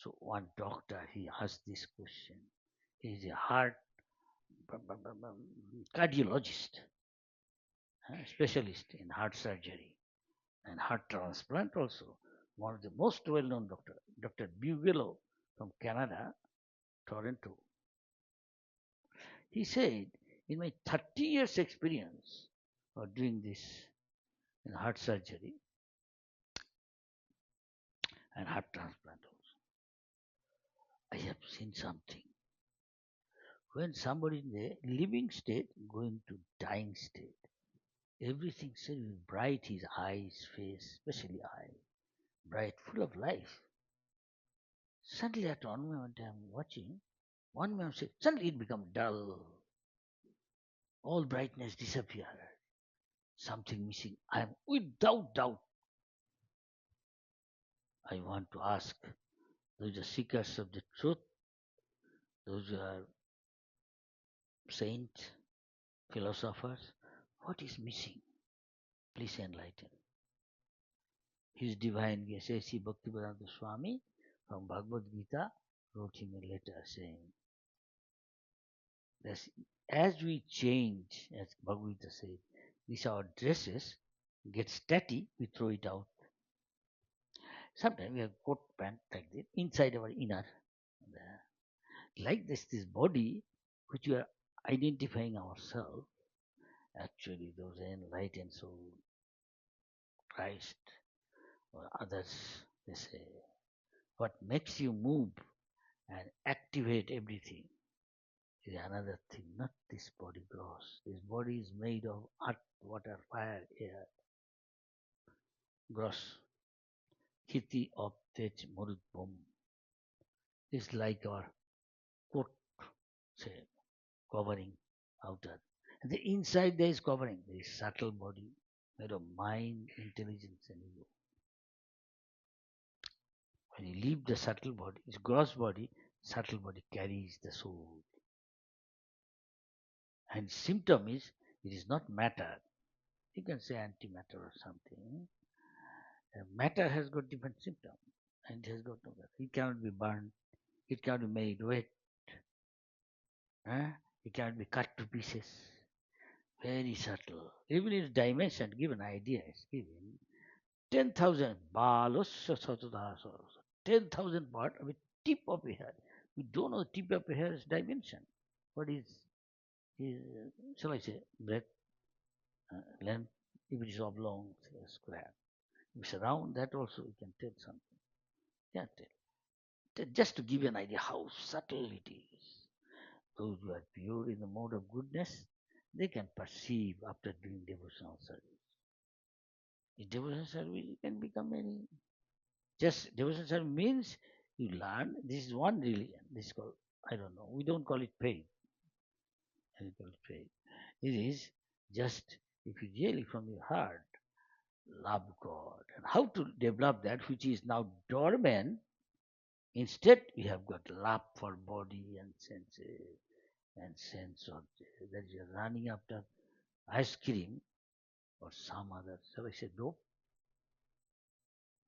So one doctor, he asked this question. He is a heart cardiologist, specialist in heart surgery and heart transplant also. One of the most well-known doctor, Dr. Bigelow from Canada, Toronto. He said, in my 30 years experience of doing this in heart surgery and heart transplant also, I have seen something. When somebody in the living state going to dying state, everything so bright, his eyes, face, especially eye, bright, full of life. Suddenly at one moment I'm watching, one moment suddenly it become dull. All brightness disappear. Something missing. I am without doubt. I want to ask those are seekers of the truth, those who are saints, philosophers, what is missing? Please enlighten. His Divine Grace, A.C. Bhaktivedanta Swami from Bhagavad Gita wrote him a letter saying, that as we change, as Bhagavad Gita says, these our dresses get tatty, we throw it out. Sometimes we have coat pant like this inside our inner. Like this body which we are identifying ourselves, actually those enlightened soul, Christ or others, they say, what makes you move and activate everything is another thing, not this body gross. This body is made of earth, water, fire, air. Gross. Khiti of tej murut bom. It's like our coat, say, covering outer. And the inside there is covering. There is subtle body made of mind, intelligence, and ego. When you leave the subtle body, it's gross body, subtle body carries the soul. And symptom is, it is not matter. You can say antimatter or something. Matter has got different symptom. And it has got no matter. It cannot be burned. It cannot be made wet. It cannot be cut to pieces. Very subtle. Even its dimension, give an idea, is given. 10,000 balos, 10,000 part of a tip of a hair. We don't know the tip of a hair's dimension. What is shall I say, breadth, length, if it is oblong, say, square. If it's round, that also we can tell something. Can't tell. Just to give you an idea how subtle it is. Those who are pure in the mode of goodness, they can perceive after doing devotional service. In devotional service, you can become any. Just devotional service means you learn. This is one religion. This is called, I don't know. We don't call it faith. We call it faith. It is just if you really from your heart love God and how to develop that which is now dormant. Instead, we have got love for body and senses and sense of that you're running after ice cream or some other, shall I say, dope?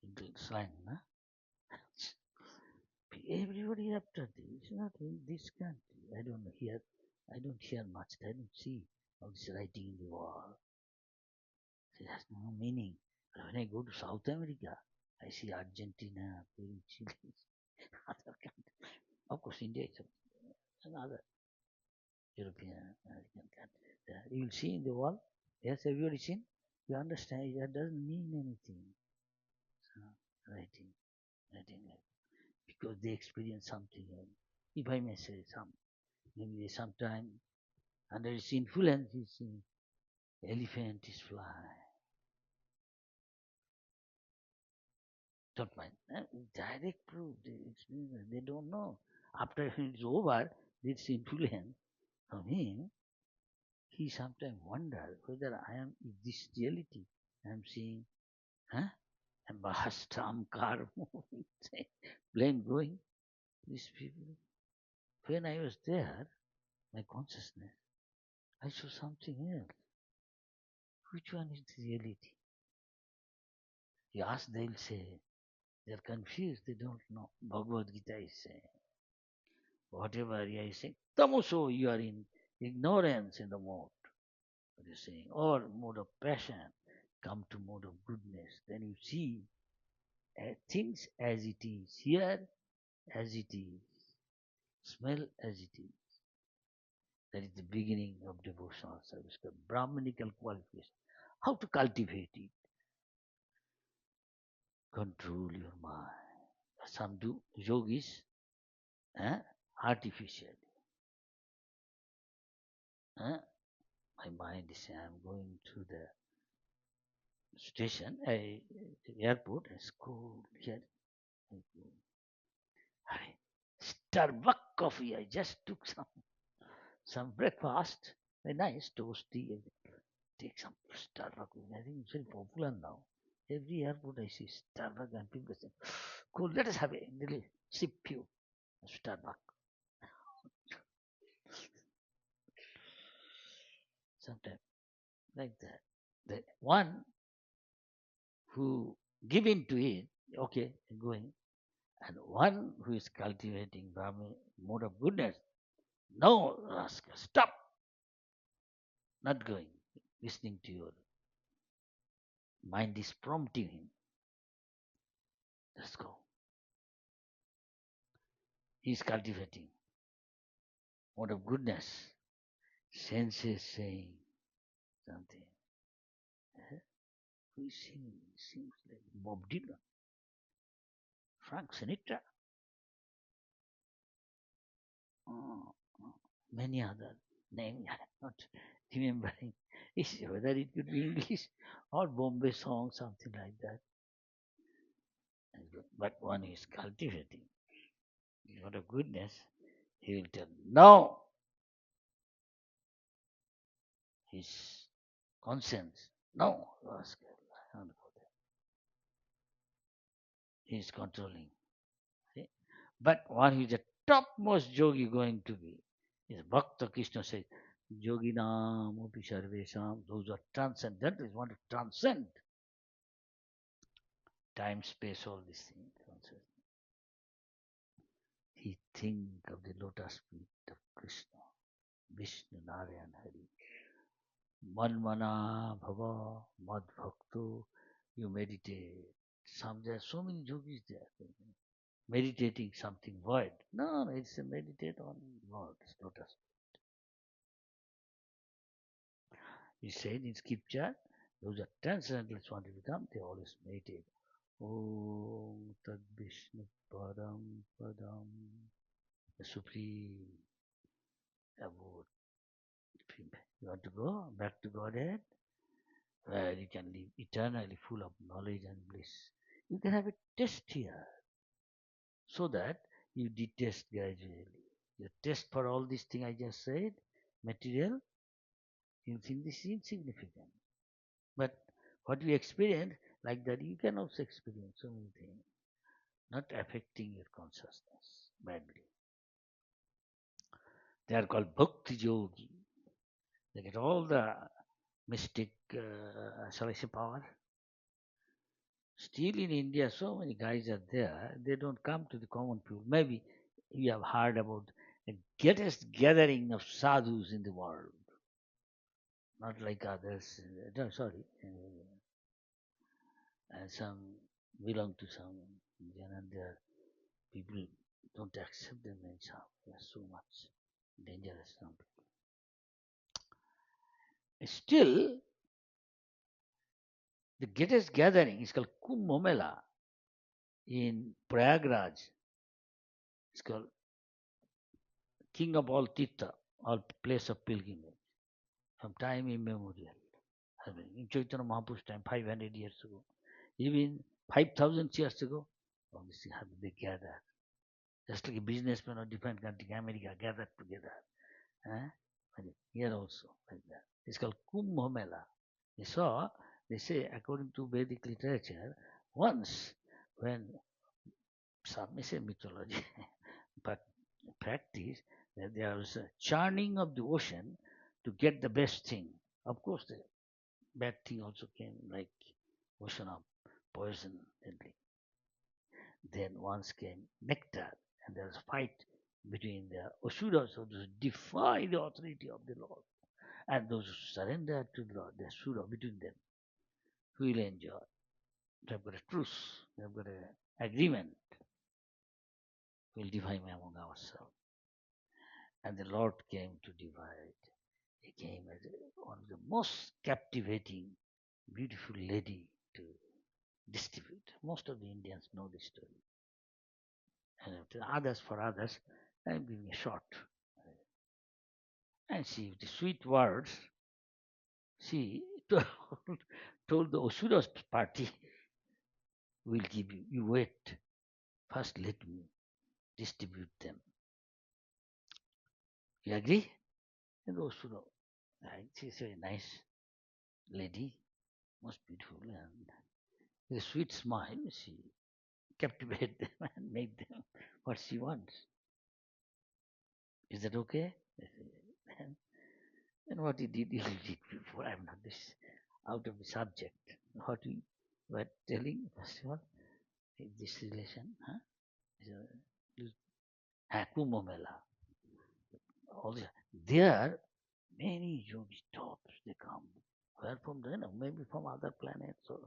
In slang, huh? Everybody after this, not in this country. I don't know here. I don't hear much. I don't see all this writing in the wall. It has no meaning. But when I go to South America, I see Argentina, Peru, Chile, other countries. Of course, India is another European, American country. You will see in the wall. Yes, everybody seen? You understand that doesn't mean anything. So, writing, writing like because they experience something. If I may say some, maybe sometime under its influence, you see, elephant is fly. Don't mind. Direct proof, they experience, they don't know. After it's over, this influence from him, he sometimes wonder whether I am, is this reality? I am seeing, huh? A bus, tram, car moving, plane going. These people. When I was there, my consciousness, I saw something else. Which one is the reality? You ask, they'll say, They are confused. They don't know. Bhagavad Gita is saying, whatever Arya is saying, tamoso, you are in ignorance in the mode. What is saying, or mode of passion, come to mode of goodness. Then you see things as it is, hear as it is, smell as it is. That is the beginning of devotional service, the Brahmanical qualification. How to cultivate it? Control your mind. Some do yogis artificially. My mind is saying, I'm going to the station, airport, it's cool here. Hurry. Starbucks coffee. I just took some breakfast. Very nice, toasty. Take some Starbucks. I think it's very popular now. Every airport I see Starbucks and people say, cool, let us have a little sip few Starbucks. Sometimes like that. The one who give in to it, okay, going, and one who is cultivating Brahma mode of goodness, no, Raska, stop, not going, listening to your mind is prompting him. Let's go. He is cultivating mode of goodness. Senses saying something. Who is singing? Seems like Bob Dylan, Frank Sinatra, oh, many other names. I'm not remembering. Whether it could be English or Bombay song, something like that. But one is cultivating what a goodness, he will tell no. His conscience, no, Rascal, I don't go there. He is controlling. See? But one who is the topmost yogi going to be is Bhakta. Krishna says, Yoginam upi sarvesham, those are transcendental, want to transcend time, space, all these things. He think of the lotus feet of Krishna, Vishnu, Narayan, Hari. Manmana Bhava Mad Bhakto, you meditate. There are so many yogis there. Meditating something void. No, it's a meditate on Lord, lotus. He said in scripture, those are transcendentalists want to become, they always meditate. Om Tad Vishnu Padam Padam, the supreme abode. You want to go back to Godhead, where you can live eternally full of knowledge and bliss. You can have a test here so that you detest gradually. You test for all these things I just said, material, you think this is insignificant. But what you experience, like that, you can also experience so many things, not affecting your consciousness badly. They are called Bhakti Yogi. They get all the mystic, shall I say, power. Still in India, so many guys are there, they don't come to the common people. Maybe you have heard about the greatest gathering of sadhus in the world. Not like others. No, sorry. Some belong to some Janandar. People don't accept them in South. They are so much dangerous. Some people. Still, the greatest gathering is called Kumbh Mela in Prayagraj. It's called King of all Tirtha, all place of pilgrimage, from time immemorial. In Chaitanya Mahaprabhu's time, 500 years ago, even 5,000 years ago, obviously they gather. Just like a businessman of different country, America, gathered together. Here also, like that. It's called Kumbh Mela. They say, according to Vedic literature, once when some may say mythology, but practice, that there was a churning of the ocean to get the best thing. Of course, the bad thing also came, like ocean of poison, deadly. Then once came nectar, and there was a fight between the Asuras who defy the authority of the Lord, and those who surrender to the Lord, the Asura between them, who will enjoy. They've got a truce, they've got an agreement. We'll divide among ourselves. And the Lord came to divide. He came as one of the most captivating, beautiful lady to distribute. Most of the Indians know this story. And for others, I'm giving a short. And she, with the sweet words, she told, told the Asuras party, we'll give you, you wait. First let me distribute them. You agree? And the Asura, she's a nice lady, most beautiful, and with a sweet smile, she captivated them and made them what she wants. Is that okay? And, and what he did before, I'm not this out of the subject. What we were telling, first of all, is this relation, huh? Kumbh Mela. All this, there, many yogi tops, they come. Where from, maybe from other planets or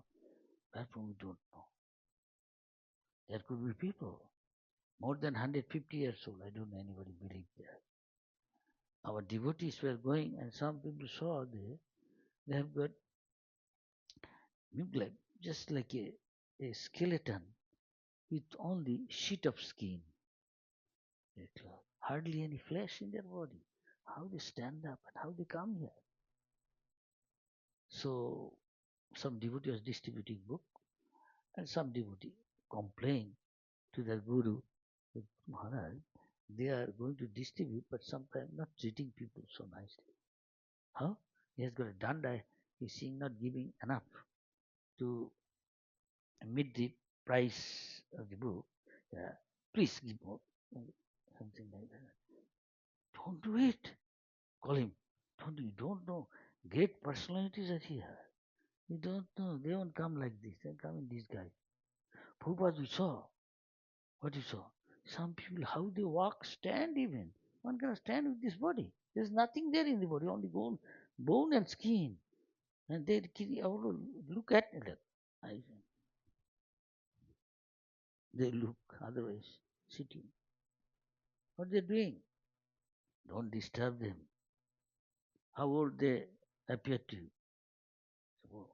where from, we don't know. There could be people more than 150 years old. I don't know anybody believe that. Our devotees were going, and some people saw they have got like just like a skeleton with only sheet of skin. Hardly any flesh in their body. How they stand up and how they come here. So some devotee was distributing book, and some devotee complained to their guru that Maharaj, they are going to distribute, but sometimes not treating people so nicely. How? He has got a danda, he's seeing not giving enough to meet the price of the book. Please give more. Something like that. Don't do it. Call him. You don't know. Great personalities are here. You don't know. They won't come like this. They come in disguise. Prabhupada, we saw. What you saw? Some people, how they walk, stand even. One cannot stand with this body. There's nothing there in the body, only bone and skin. And they look at it. They look, otherwise sitting. What they're doing? Don't disturb them. How old they appear to you? So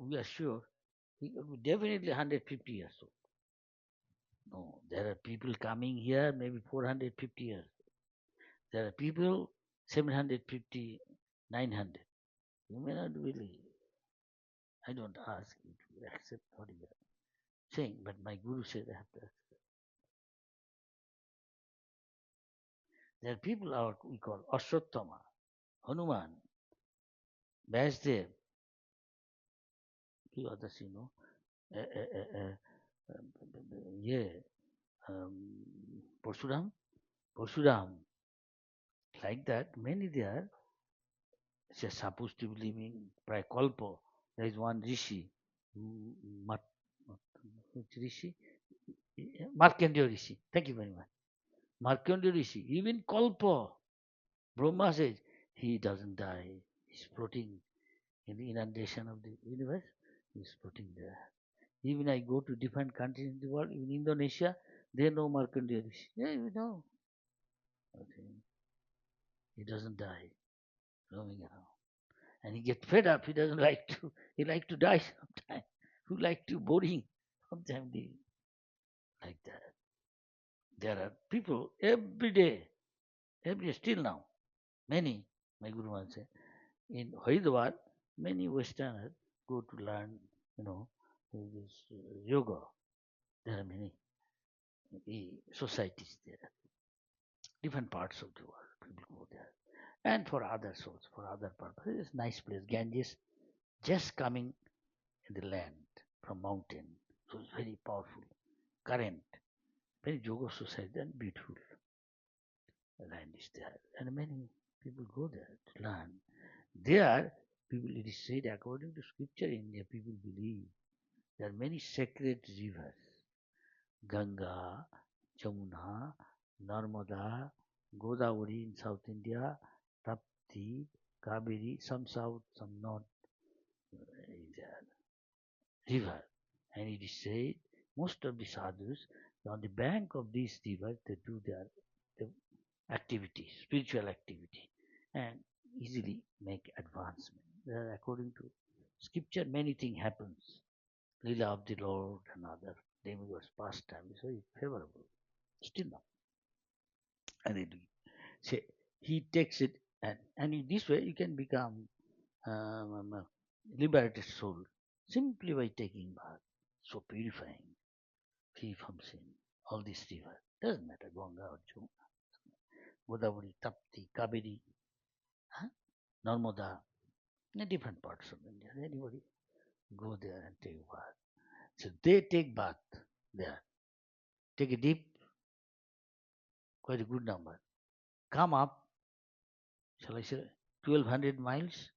we are sure he will be definitely 150 years old. No, there are people coming here maybe 450 years. There are people 750, 900. You may not really, I don't ask you to accept what you are saying, but my guru said I have to accept. There are people out we call Ashwatthama, Hanuman, Vyasdev, few others, uh, uh, uh, yeah, um, Parsuram, Parsuram, like that. Many there, just supposed to be living Prakalpo. There is one Rishi, Mat, which Rishi? Markandeya Rishi. Thank you very much. Markandeya Rishi, even Kalpa, Brahma says he doesn't die. He's floating in the inundation of the universe. He's floating there. Even I go to different countries in the world, in Indonesia, they know Markandeya Rishi. Yeah, we know. Okay. He doesn't die, roaming around. And he gets fed up. He doesn't like to. He like to die sometimes. Who like to boring? Sometimes they like that. There are people every day, still now. Many, my Guru once said, in Hyderabad, many Westerners go to learn, this yoga. There are many societies there, different parts of the world. People go there, and for other souls, for other purposes. It's a nice place. Ganges just coming in the land from mountain, so it's very powerful current. Very yoga society and beautiful land is there, and many people go there to learn. There, people, it is said according to scripture, in India, people believe there are many sacred rivers Ganga, Jamuna, Narmada, Godavari in South India, Tapti, Kaveri, some south, some north river. And it is said most of the sadhus on the bank of these rivers they do their activity, spiritual activity, and easily make advancement. According to scripture, many things happens. Lila of the Lord and other demigods pastime is very favorable. Still now. And it, say he takes it and in this way you can become a liberated soul simply by taking bath. So purifying, free from sin. All these rivers. Doesn't matter, Ganga or Jamuna, Godavari, Tapti, Kaveri, huh? Narmada, in different parts of India. Anybody go there and take bath. So they take bath there. Take a deep, quite a good number. Come up, shall I say, 1200 miles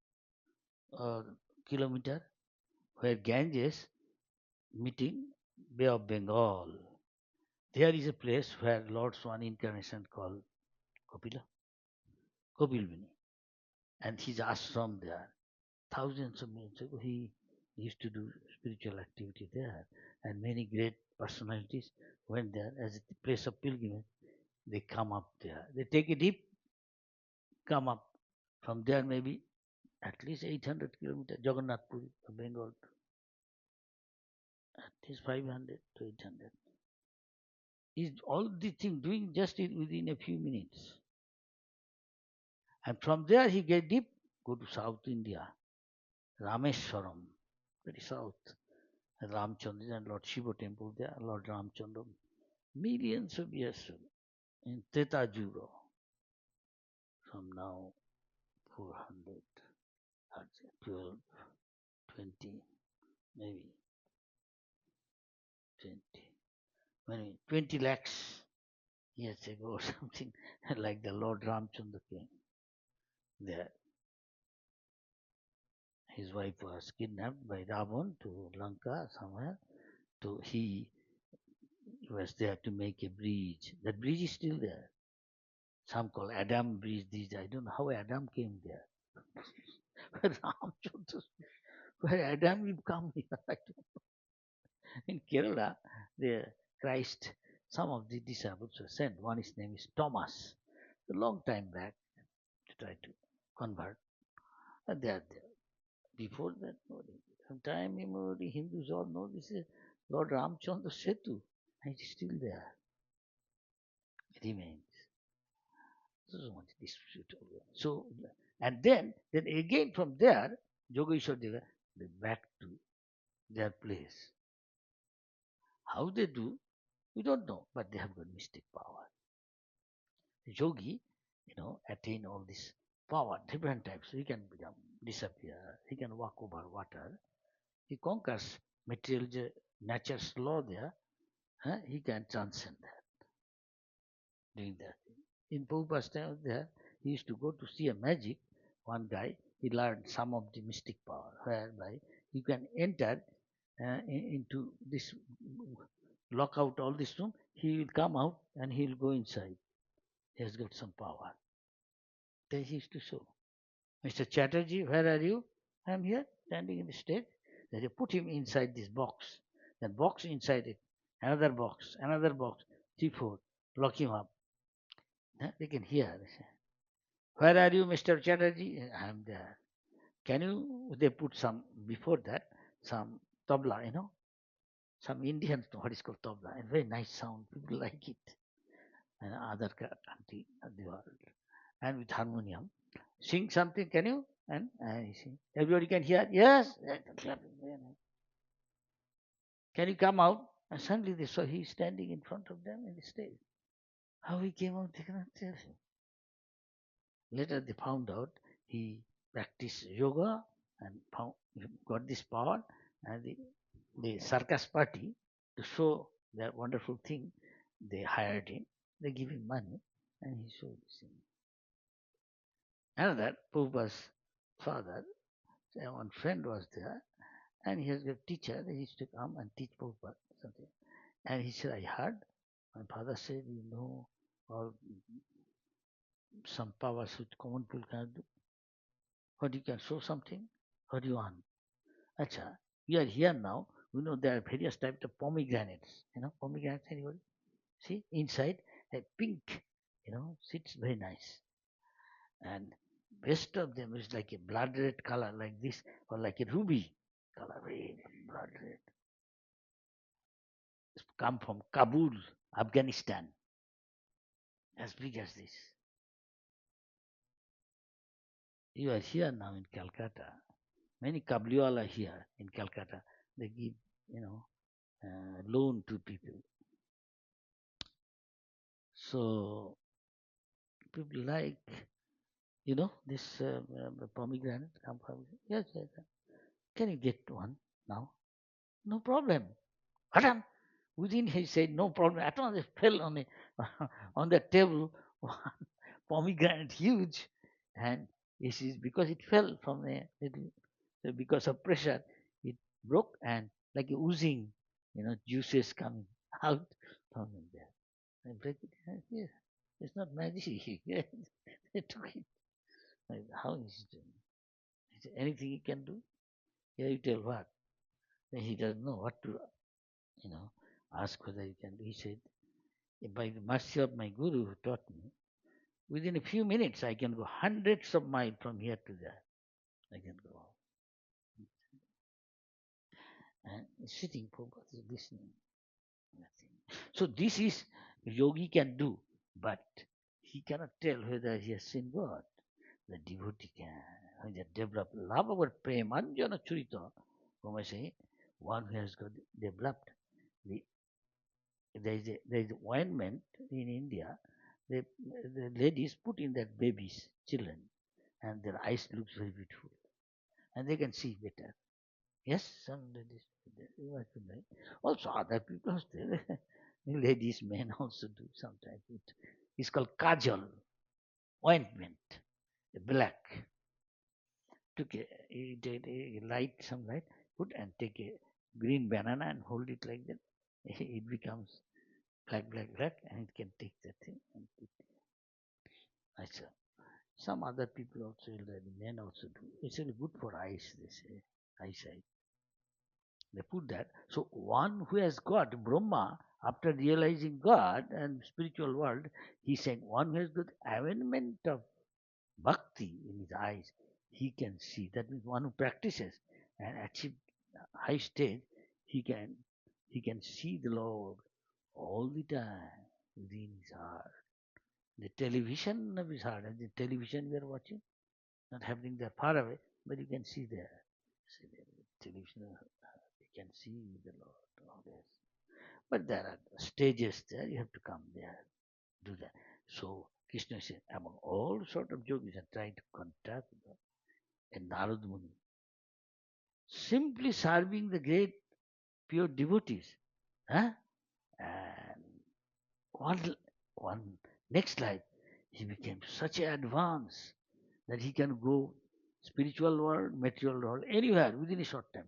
or kilometer, where Ganges meeting Bay of Bengal. There is a place where Lord's one incarnation called Kapila, Kapilvini, and his ashram there. Thousands of years ago, he used to do spiritual activity there, and many great personalities went there as a place of pilgrimage. They come up there. They take a dip, come up. From there, maybe at least 800 kilometers, Jagannath Puri, Bengal, at least 500 to 800. Is all the thing doing just within a few minutes. And from there, he get deep, go to South India, Rameswaram, very south. Ramchandra and Lord Shiva temple there, Lord Ramchandra, millions of years ago, in Treta Yuga, from now 400, 12, 20, maybe 20, maybe 20 lakhs years ago or something, like the Lord Ramchandra came there. His wife was kidnapped by Ravan to Lanka somewhere. So he was there to make a bridge. That bridge is still there. Some call Adam Bridge. These I don't know how Adam came there. Where Ramchandra, where Adam will come here. I don't know. In Kerala, the Christ, some of the disciples were sent. One his name is Thomas. A long time back to try to convert. And they are there. Before that, from time immemorial, Hindus all know this is Lord Ramchandra Setu. And it is still there. It remains. So much dispute over. So, and then again from there, Yogeshwar Deva, they back to their place. How they do, we don't know, but they have got mystic power. The yogi, attain all this power, different types. He can become disappear. He can walk over water. He conquers material, nature's law there. He can transcend that, doing that. In Prabhupada's time there, he used to go to see a magic. One guy, he learned some of the mystic power, whereby you can enter into this, lock out all this room, he will come out and he will go inside. He has got some power. They used to show. Mr. Chatterjee, where are you? I am here, standing in the stage. They put him inside this box. Then box inside it. Another box, 3, 4. Lock him up. They can hear. They say, where are you, Mr. Chatterjee? I am there. Can you, they put some, before that, some tabla, some Indian, what is called tabla. A very nice sound. People like it. And other country of the world. And with harmonium. Sing something, can you? And I sing. Everybody can hear? Yes. Can you come out? And suddenly they saw he standing in front of them in the stage. How he came out, they cannot tell. Later they found out he practiced yoga and got this power, and the circus party, to show that wonderful thing, they hired him, they give him money, and he showed this thing. Another, Prabhupada's father, one friend was there, and he has a teacher, he used to come and teach Prabhupada something. And he said, I heard. My father said, or some powers which common people cannot do. What you can show something? What do you want? Acha, we are here now. We know there are various types of pomegranates. Pomegranates, anybody? See, inside, a pink, sits very nice. And best of them is like a blood red color, like this, or like a ruby color, red, blood red. It's come from Kabul, Afghanistan, as big as this. You are here now in Calcutta. Many Kabliwala here in Calcutta. They give, loan to people. So people like, this pomegranate. Yes, yes. Can you get one now? No problem. Adam, within he said, no problem. At once it fell on on the table, pomegranate huge, and this is because it fell from the little, because of pressure, it broke and like a oozing, juices coming out from there. And break it. Yes, it's not magic. They took it. Like, how is it? Is there anything he can do? Yeah, you tell what? Then he doesn't know what to, you know, ask whether he can do. He said, by the mercy of my guru who taught me, within a few minutes I can go hundreds of miles from here to there. I can go. And sitting for listening. Nothing. So this is yogi can do, but he cannot tell whether he has seen God. The devotee can. When they develop love over premanjana churita, whom I say, one who has got developed the there is ointment in India. They, the ladies put in their babies, children, and their eyes looks very beautiful, and they can see better. Yes, some ladies. You must be right. Also, other people are still ladies, men also do sometimes. It's called kajal, ointment, black. Took light, some light, put and take a green banana and hold it like that. It becomes black, black, black, and it can take that thing and put. I saw. Some other people also, the men also do. It's really good for eyes, they say, eyesight. They put that. So one who has got Brahma, after realizing God and spiritual world, he said one who has got awarenment of bhakti in his eyes, he can see. That means one who practices and achieve high stage, he can he can see the Lord all the time within his heart. The television of his heart, and the television we are watching, not happening there far away, but you can see there. See there, television, you can see the Lord. All this. But there are stages there, you have to come there, do that. So Krishna said, among all sort of yogis are trying to contact a Narad Muni, simply serving the great pure devotees. Huh? And one, one next life, he became such an advance that he can go spiritual world, material world, anywhere within a short time.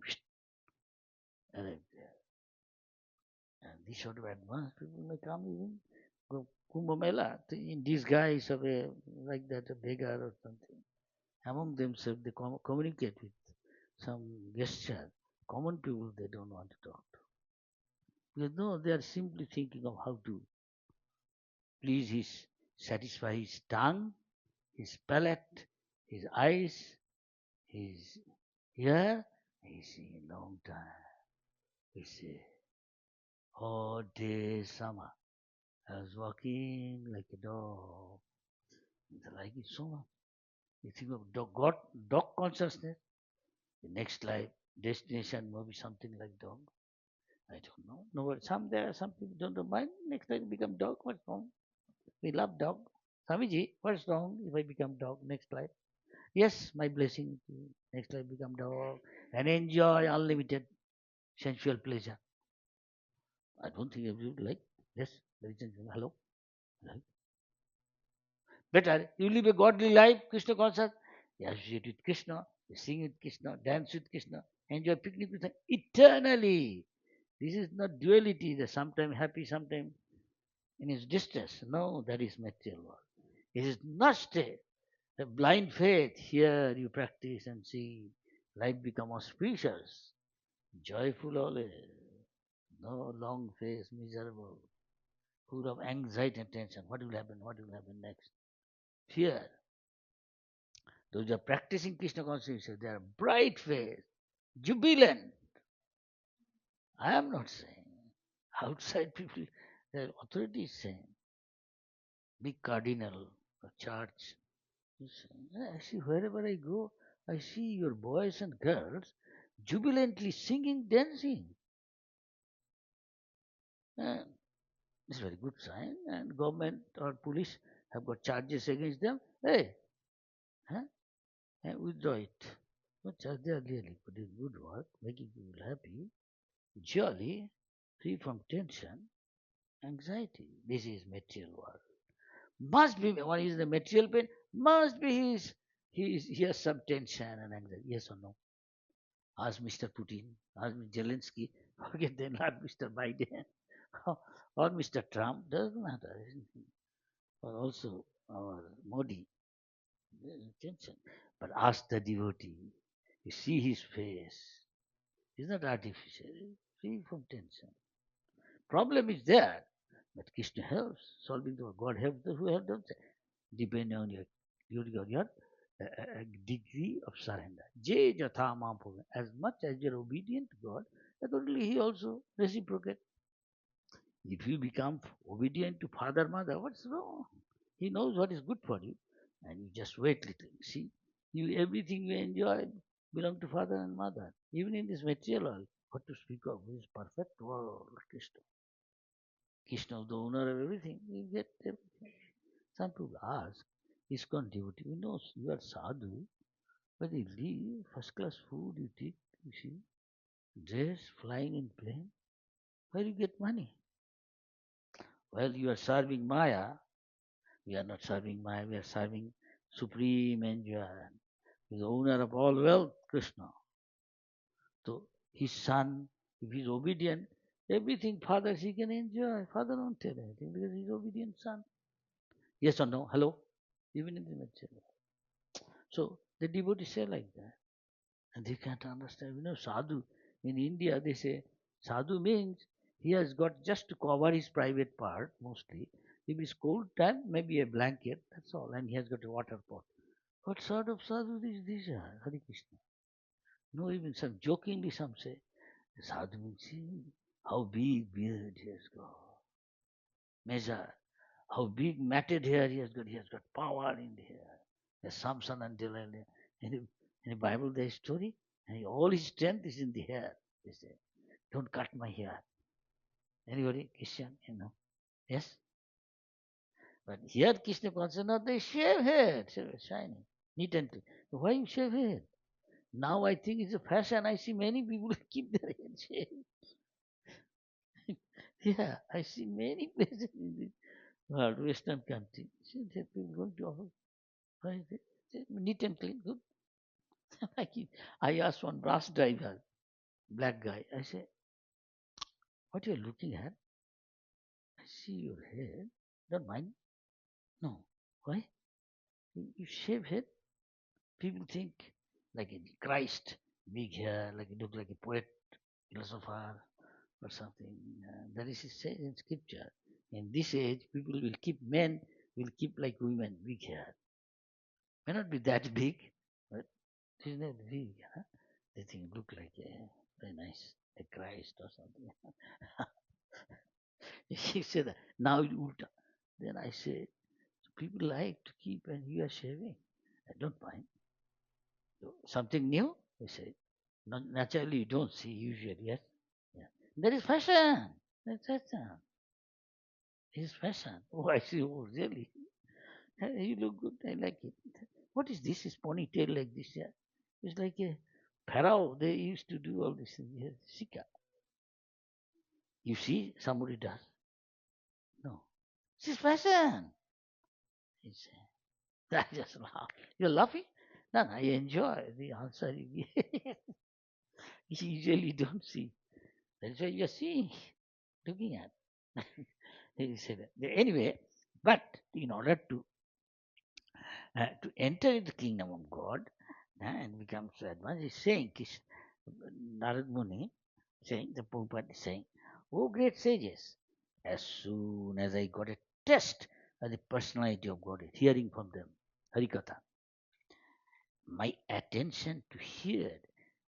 Arrive there. And these sort of advanced people may come even go Kumbh Mela in disguise of a like that a beggar or something. Among themselves they communicate with some gesture. Common people they don't want to talk to. Because no, they are simply thinking of how to please his satisfy his tongue, his palate, his eyes, his ear. He see a long time. He say, oh day summer. I was walking like a dog. I like it so much. You think of dog consciousness. The next life, destination may be something like dog. I don't know. No, but there are some people don't mind. Next life become dog. What's wrong? We love dog. Swamiji, what's wrong if I become dog next life? Yes, my blessing. Next life become dog and enjoy unlimited sensual pleasure. I don't think everybody like this. Hello, right? Better you live a godly life, Krishna conscious. You associate with Krishna, you sing with Krishna, dance with Krishna, enjoy picnic with him eternally. This is not duality, the sometimes happy, sometimes in his distress. No, that is material world. It is not stay. The blind faith, here you practice and see life become auspicious, joyful always. No long face, miserable, full of anxiety and tension. What will happen? What will happen next? Fear. Those who are practicing Krishna consciousness, they are bright face, jubilant. I am not saying. Outside people, the authority is saying. Big cardinal, a church. He's saying, I see wherever I go, I see your boys and girls jubilantly singing, dancing. And it's a very good sign. And government or police have got charges against them. Hey, huh? And withdraw it. No charge, they are really putting good work, making people happy, jolly, free from tension, anxiety. This is material world. Must be, one is the material pain, must be he has some tension and anxiety. Yes or no? Ask Mr. Putin, ask Zelensky, forget them, not Mr. Biden or Mr. Trump, doesn't matter. Or also our Modi, tension. But ask the devotee, you see his face, it's not artificial, it's free from tension. Problem is there, but Krishna helps solving the God helps those who help themselves, depending on your degree of surrender. Je jatha mam bhave. As much as you're obedient to God, accordingly He also reciprocate. If you become obedient to father, mother, what's wrong? He knows what is good for you, and you just wait little. See, you everything you enjoy belong to father and mother. Even in this material world, what to speak of this perfect world, Krishna. Krishna is the owner of everything. You get everything. Some people ask, ISKCON devotee, you know, you are sadhu, but you live first class food, you take, you see, dress, flying in plane. Where you get money? Well, you are serving Maya. We are not serving Maya, we are serving Supreme Enjoyer. He is the owner of all wealth, Krishna. So his son, if he is obedient, everything father he can enjoy. Father won't tell anything because he is obedient son. Yes or no? Hello? Even in the material. So the devotees say like that. And they can't understand. You know, sadhu, in India they say sadhu means he has got just to cover his private part mostly. If it's cold time, maybe a blanket, that's all. And he has got a water pot. What sort of sadhu is this? Hare Krishna. No, even some jokingly some say, sadhu means see how big beard he has got. Measure how big matted hair he has got. He has got power in the hair. There's Samson and Delilah. In the Bible, there is story, and all his strength is in the hair. They say, don't cut my hair. Anybody, Christian, you know? Yes? But here, Krishna consciousness, no, they shave hair, shining, neat and clean. Why you shave hair? Now I think it's a fashion. I see many people keep their hair shaved. Yeah, I see many places in the world, Western country. See, there people going to office. Why is it? Neat and clean, good. I asked one bus driver, black guy, I said, what you're looking at? I see your hair. Don't mind. No. Why? You shave head. People think like a Christ, big hair, like you look like a poet, philosopher, or something. That is said in scripture. In this age, people will keep men will keep like women, big hair. May not be that big, but it is not big. Huh? They think look like a very nice, a Christ or something. He said that. Now it ulta. Then I said, people like to keep and you are shaving. I don't mind. Something new? He said. Naturally, you don't see usually, yes? Yeah. That is fashion. That's fashion. It's fashion. Oh, I see. Oh, really? You look good. I like it. What is this? Is ponytail like this? Yeah. It's like a pharaoh. They used to do all this thing. Yeah. Sika. You see, somebody does. No. This is fashion. It's, I just laugh. You're laughing? No, no, I enjoy the answer you give. You usually don't see. That is why you are seeing, looking at. He said that. Anyway, but in order to enter the kingdom of God and become so advanced, he's saying, Narad Muni, saying, the Prabhupada is saying, oh great sages, as soon as I got a taste of the personality of God, hearing from them, Harikatha, my attention to hear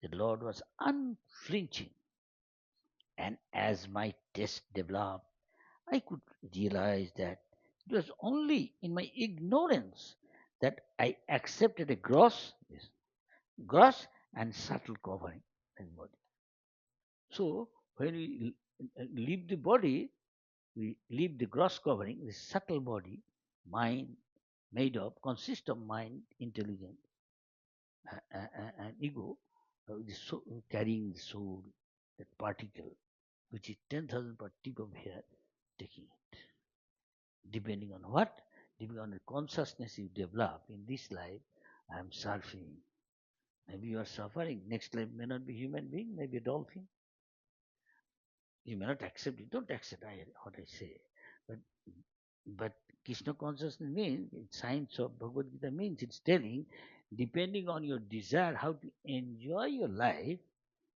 the Lord was unflinching. And as my taste developed, I could realize that it was only in my ignorance that I accepted a gross and subtle covering in the body. So when we leave the body, we leave the gross covering, the subtle body, mind made of, consists of mind, intelligence, and ego, carrying the soul, that particle, which is 10,000 per tip of hair, taking it. Depending on what? Depending on the consciousness you develop in this life, I am surfing. Maybe you are suffering. Next life may not be human being, maybe a dolphin. You may not accept it. Don't accept what I say. But but Krishna consciousness means, in science of Bhagavad Gita means, it's telling, depending on your desire, how to enjoy your life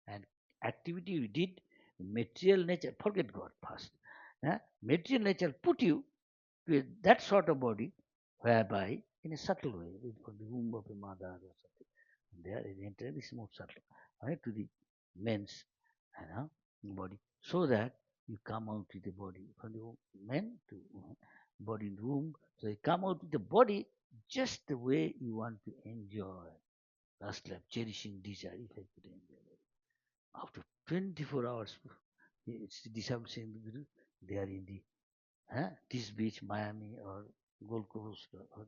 and activity you did, material nature, forget God first. Material nature put you with that sort of body, whereby in a subtle way, from the womb of a mother or something, there is entirely more subtle, right, to the men's body, so that you come out with the body from the men to body in the womb. So you come out with the body just the way you want to enjoy. Last life, cherishing desire, if I could enjoy it. After 24 hours, it's disciple saying, they are in the this beach, Miami or Gold Coast or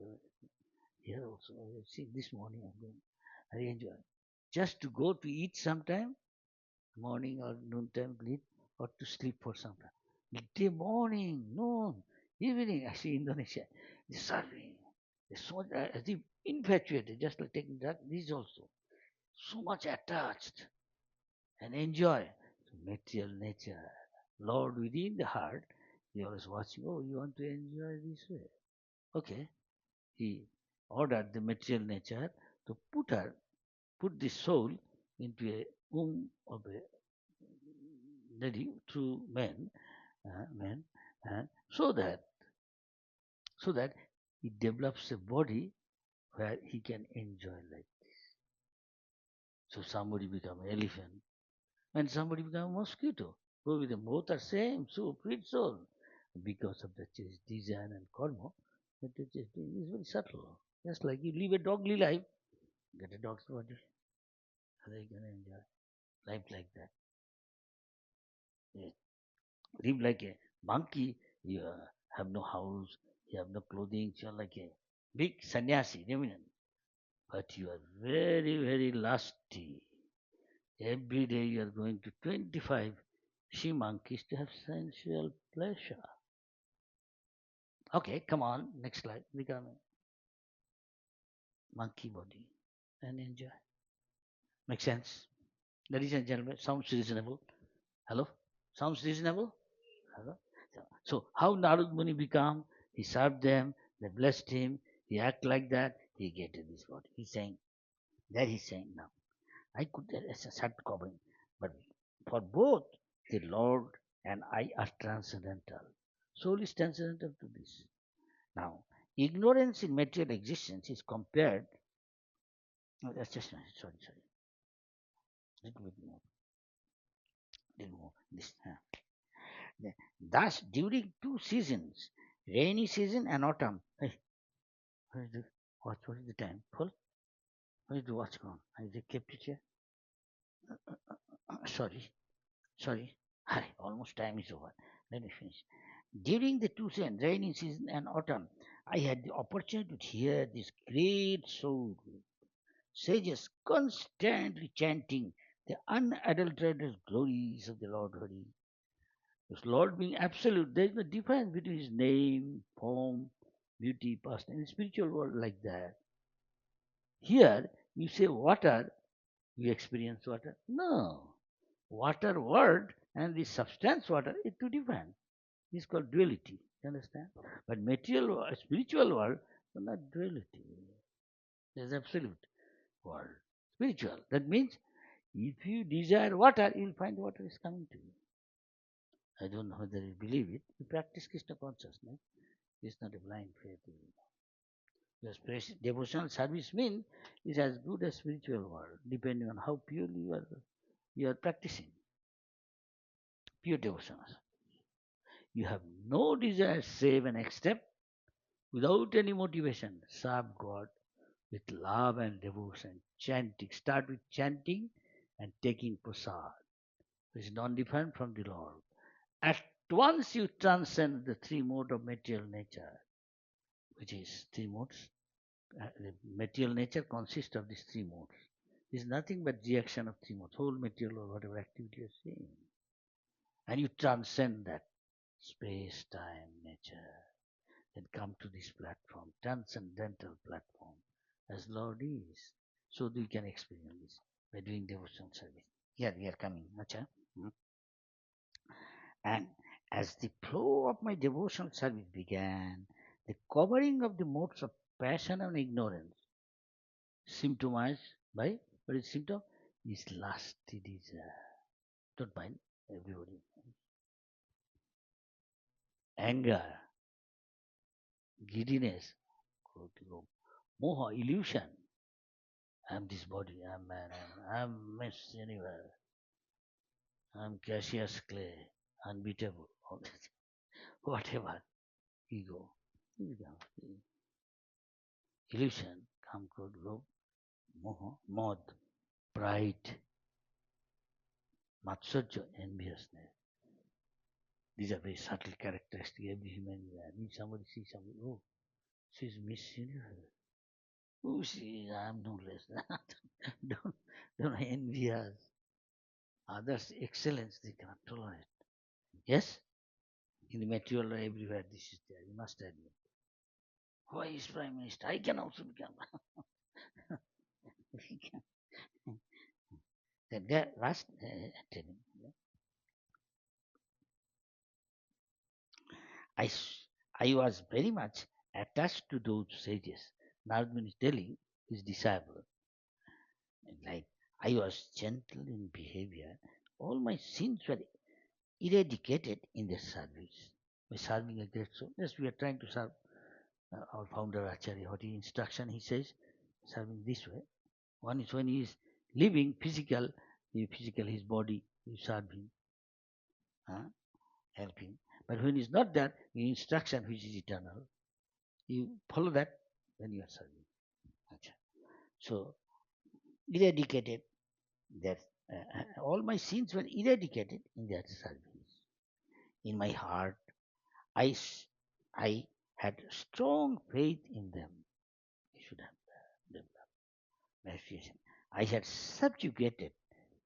here also. See, this morning I'm going. I enjoy just to go to eat sometime, morning or noontime to eat, or to sleep for some time. Day, morning, noon, evening. I see Indonesia, the surfing. They're so much as if infatuated, just like taking drug. These also so much attached and enjoy material nature. Lord within the heart, he always watching. Oh, you want to enjoy this way? Okay. He ordered the material nature to put the soul into a womb of a lady through men, so that he develops a body where he can enjoy like this. So somebody become an elephant and somebody become a mosquito. Probably the both are same, so sweet soul. Because of the design and karma, but it is very subtle. Just like you live a dogly life, get a dog's body, so they can enjoy life like that. Yeah. Live like a monkey, you have no house, you have no clothing, you are like a big sannyasi, but you are very, very lusty. Every day you are going to 25 she monkeys to have sensual pleasure. Okay, come on, next slide. Become a monkey body and enjoy. Make sense? Ladies and gentlemen, sounds reasonable. Hello? Sounds reasonable? Hello? So how Narad Muni become? He served them, they blessed him, he act like that, he get this body. He's saying now. I could start covering, but for both the Lord and I are transcendental. Soul is transcendental to this. Now, ignorance in material existence is compared. No, that's just sorry. Little bit more. Little more. This. Thus, during two seasons, rainy season and autumn. Hey, what is the watch? What is the time? Full? What is the watch gone? I just kept it here. Sorry. Hi, almost time is over. Let me finish. During the two seasons, rainy season and autumn, I had the opportunity to hear this great soul sages constantly chanting the unadulterated glories of the Lord Hari. This Lord being absolute, there is no difference between his name, form, beauty, past. In the spiritual world, like that. Here, you say water, you experience water. No. Water word And the substance water is two different. It's called duality. You understand? But spiritual world, is not duality. There's absolute world. Spiritual. That means if you desire water, you'll find water is coming to you. I don't know whether you believe it. You practice Krishna consciousness. It's not a blind faith. Because devotional service means is as good as spiritual world, depending on how purely you are practicing. Pure devotion. You have no desire save and except without any motivation. Serve God with love and devotion. Chanting. Start with chanting and taking prasad, which is non-different from the Lord. At once you transcend the three modes of material nature, which is three modes. The material nature consists of these three modes. It is nothing but reaction of three modes, whole material or whatever activity you are seeing. And you transcend that space, time, nature, and come to this platform, transcendental platform, as Lord is. So we can experience this by doing devotional service. Here we are coming, Acha. And as the flow of my devotional service began, the covering of the modes of passion and ignorance, symptomized by what is symptom? Is lusty desire. Don't mind everybody. Anger, giddiness, moha, illusion. I'm this body, I'm man, I'm Miss Anywhere, I'm Cassius Clay, unbeatable, all this, whatever, ego, illusion, come, good, love, moha, mod, pride, matsujya, enviousness. These are very subtle characteristics every human being. If somebody sees somebody, oh, she's Miss Universe. Oh, she, I'm no less. don't, don't envy us. Others' excellence, they cannot tolerate. Yes? In the material everywhere, this is there. You must admit. Why is Prime Minister? I can also become. then there, last, telling, I, I was very much attached to those sages. Narad is telling his disciple, like, I was gentle in behavior. All my sins were eradicated in their service. By serving a great soul. Yes, we are trying to serve our founder Acharya. What is instruction he says? Serving this way. One is when he is living physical, his body, you serve him, help him. But when he's not there, the instruction which is eternal, you follow that when you are serving. So eradicated that all my sins were eradicated in that service. In my heart, I, I had strong faith in them. You should have developed meditation. I had subjugated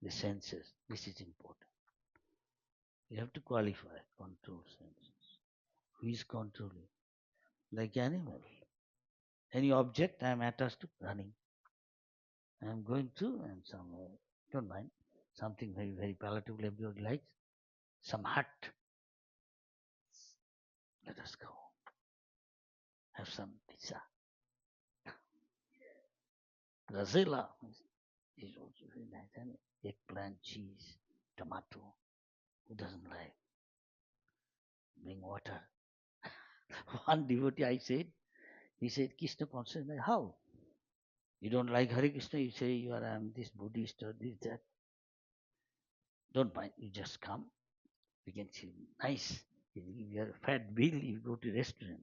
the senses. This is important. You have to qualify control senses. Who is controlling? Like animal. Any object I am attached to, running. I am going to, and somewhere, don't mind, something very, very palatable everybody likes. Some hut. Let us go. Have some pizza. Gazella is also very nice. And eggplant, cheese, tomato. Who doesn't like? Bring water. One devotee I said, he said, Krishna consciousness. How? You don't like Hare Krishna, you say you are this Buddhist or this, that. Don't mind, you just come. We can see nice. If you are a fat bill, you go to restaurant.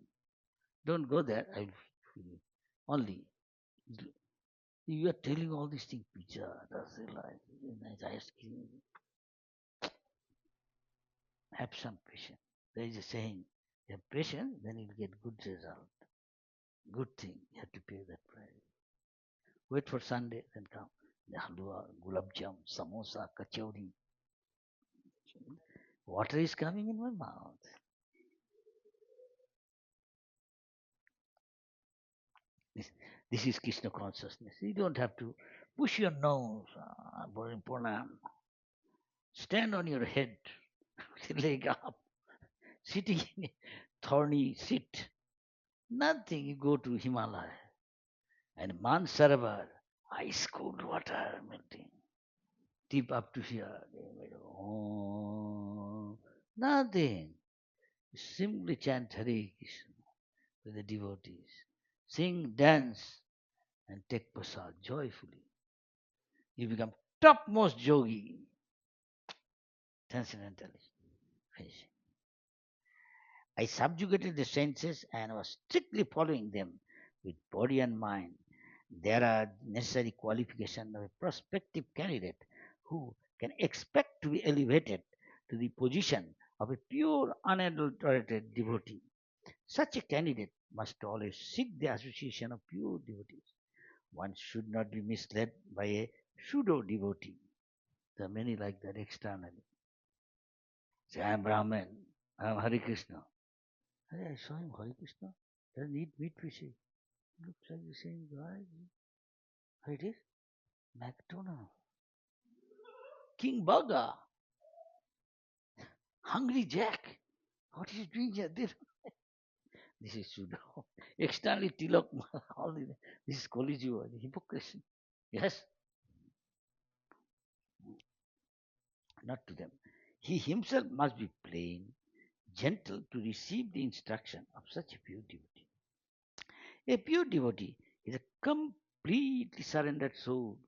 Don't go there. Only you are telling all these things. Pizza, that's like nice ice cream. Have some patience. There is a saying, you have patience, then you'll get good result. Good thing. You have to pay that price. Wait for Sunday, then come. The halwa, gulab jam, samosa, kachori. Water is coming in my mouth. This, this is Krishna consciousness. You don't have to push your nose. Pranam. Stand on your head, leg up, sitting in a thorny seat. Nothing. You go to Himalaya and Mansarabar, ice cold water melting, deep up to here. Oh, nothing. Simply chant Hare Krishna with the devotees. Sing, dance, and take prasad joyfully. You become topmost yogi, transcendentalist. Finish. I subjugated the senses and was strictly following them with body and mind. There are necessary qualifications of a prospective candidate who can expect to be elevated to the position of a pure, unadulterated devotee. Such a candidate must always seek the association of pure devotees. One should not be misled by a pseudo devotee. There are many like that externally. Say, I am Brahman, I am Hare Krishna. Hey, I saw him, Hare Krishna. Doesn't eat meat fishy. Looks like the same guy. How it is? McDonald. King Burger. Hungry Jack. What is he doing here? This is pseudo. Externally Tilak. All this is Koliju, the hypocrisy. Yes, not to them. He himself must be plain, gentle to receive the instruction of such a pure devotee. A pure devotee is a completely surrendered soul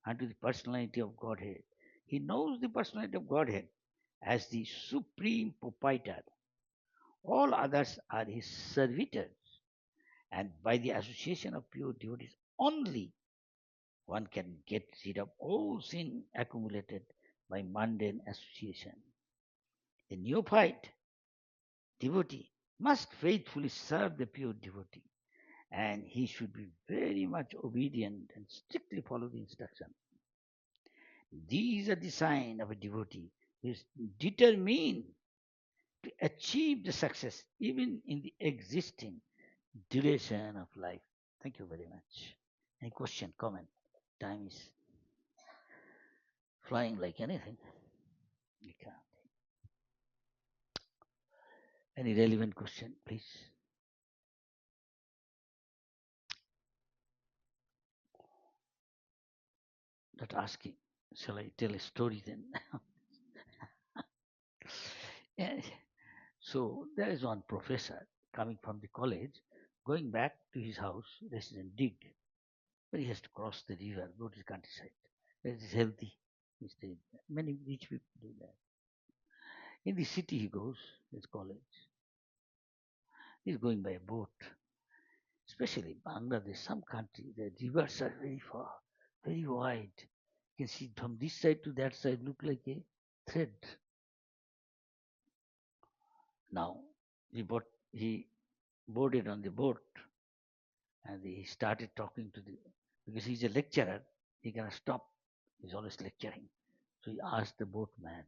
unto the personality of Godhead. He knows the personality of Godhead as the supreme proprietor. All others are his servitors, and by the association of pure devotees only one can get rid of all sin accumulated by mundane association. A neophyte devotee must faithfully serve the pure devotee, and he should be very much obedient and strictly follow the instruction. These are the sign of a devotee who is determined to achieve the success even in the existing duration of life. Thank you very much. Any question, comment? Time is flying like anything. You can't. Any relevant question, please? Not asking. Shall I tell a story then? Yeah. So there is one professor coming from the college, going back to his house, resident dig, but he has to cross the river, go to the countryside. It is healthy. He stays there. Many rich people do that. In the city he goes, his college. He's going by a boat. Especially Bangladesh, some country, the rivers are very far, very wide. You can see from this side to that side look like a thread. Now he boarded on the boat and he started talking to the because he's a lecturer, he cannot stop. He's always lecturing. So he asked the boatman,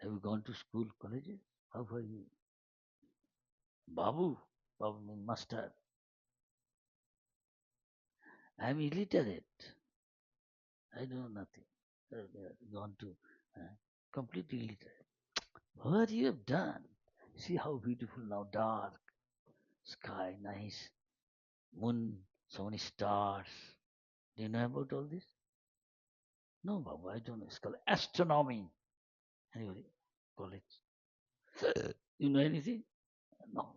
have you gone to school, colleges? How are you? Babu, Babu means master. I'm illiterate. I know nothing. Gone to completely illiterate. What you have done? See how beautiful now, dark sky, nice moon, so many stars. Do you know about all this? No, Babu, I don't know. It's called astronomy. Anybody? College. You know anything? No.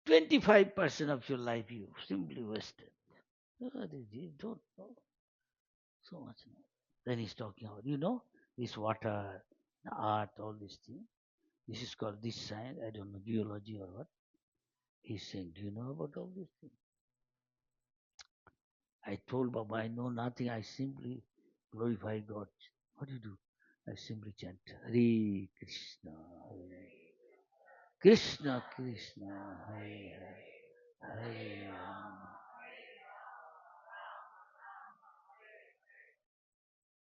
25% of your life you simply wasted. You don't know so much. Now. Then he's talking about, this water, the art, all these things. This is called this science, I don't know, geology or what. He's saying, do you know about all these things? I told Baba, I know nothing. I simply glorify God. What do you do? I simply chant Hare Krishna, Hare Krishna, Krishna, Hare Hare, Hare Rama.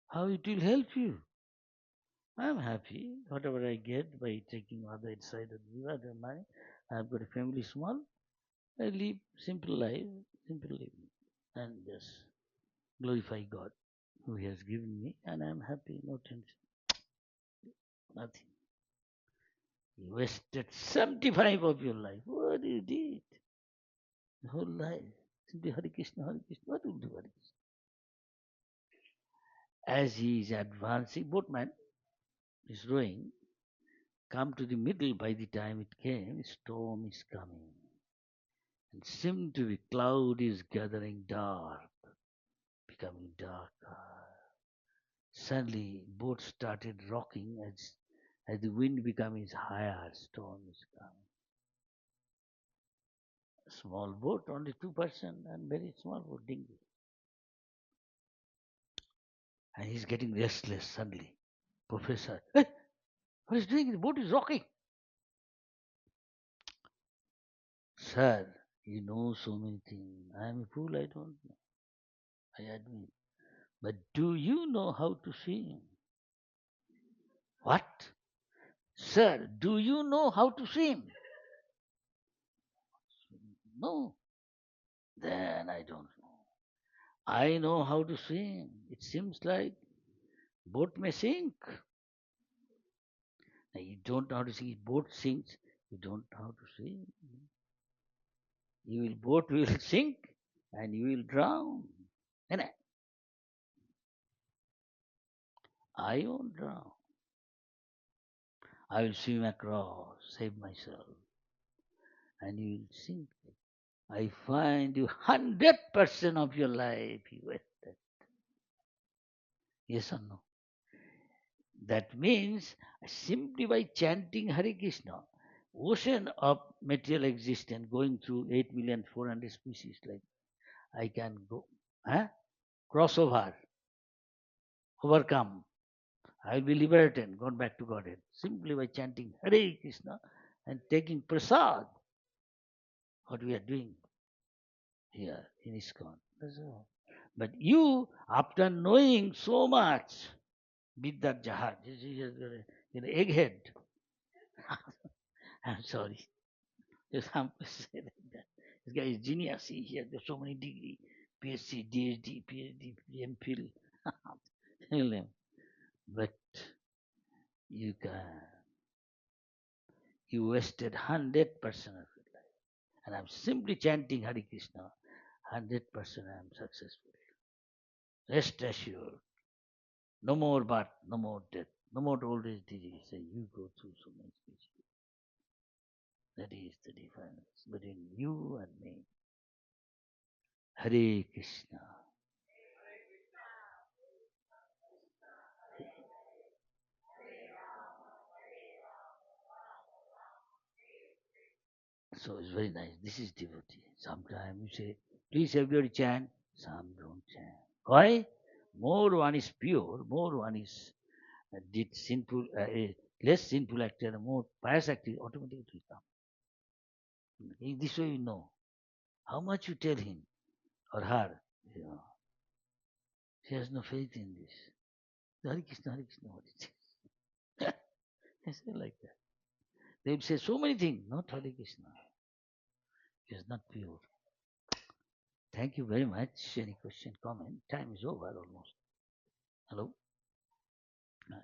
How it will help you? I am happy. Whatever I get by taking other side of the river, money. I have got a family small. I live simple life, simple living, and just glorify God. who He has given me, and I'm happy, no tension, nothing. You wasted 75 of your life. What you did? The whole life. Simply Hare Krishna, Hare Krishna. What will do Hare Krishna? As he is advancing, boatman is rowing, come to the middle. By the time it came, storm is coming. And seemed to be cloud is gathering dark, becoming darker. Suddenly, boat started rocking as the wind becomes higher, storm is coming. Small boat, only 2 person, and very small boat, dinghy. And he's getting restless suddenly. Professor, hey, what is doing? The boat is rocking. Sir, you know so many things. I am a fool, I don't know. I admit. But do you know how to swim? What? Sir, do you know how to swim? No. Then I don't know. I know how to swim. It seems like boat may sink. Now, you don't know how to sink. Boat sinks. You don't know how to swim. Boat will sink and you will drown. And I won't drown. I will swim across, save myself, and you will sink. I find you 100% of your life you wasted. Yes or no? That means simply by chanting Hare Krishna, ocean of material existence going through 8,400,000 species, like I can go, huh? Cross over, overcome. I will be liberated, gone back to Godhead, simply by chanting Hare Krishna and taking prasad. What we are doing here in ISKCON. That's all. But you, after knowing so much, Vidyat Jahaj, an egghead. I'm sorry. Some say like that. This guy is genius. He has got so many degrees, PhD, DhD, PhD, MPhil. But you can, you wasted 100% of your life. And I'm simply chanting Hare Krishna. 100% I'm successful. Rest assured. No more birth, no more death, no more old age disease. You go through so many species. That is the difference between you and me. Hare Krishna. So it's very nice. This is devotee. Sometimes you say, please everybody chant. Some don't chant. Why? More one is pure, more one is did sinful, less sinful act and more pious act automatically come. In this way you know. How much you tell him or her, you know, she has no faith in this. Hare Krishna, Hare Krishna, what is this? They say like that. They will say so many things, not Hare Krishna. It is not pure. Thank you very much. Any question, comment? Time is over almost. Hello? Nice.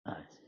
Nice.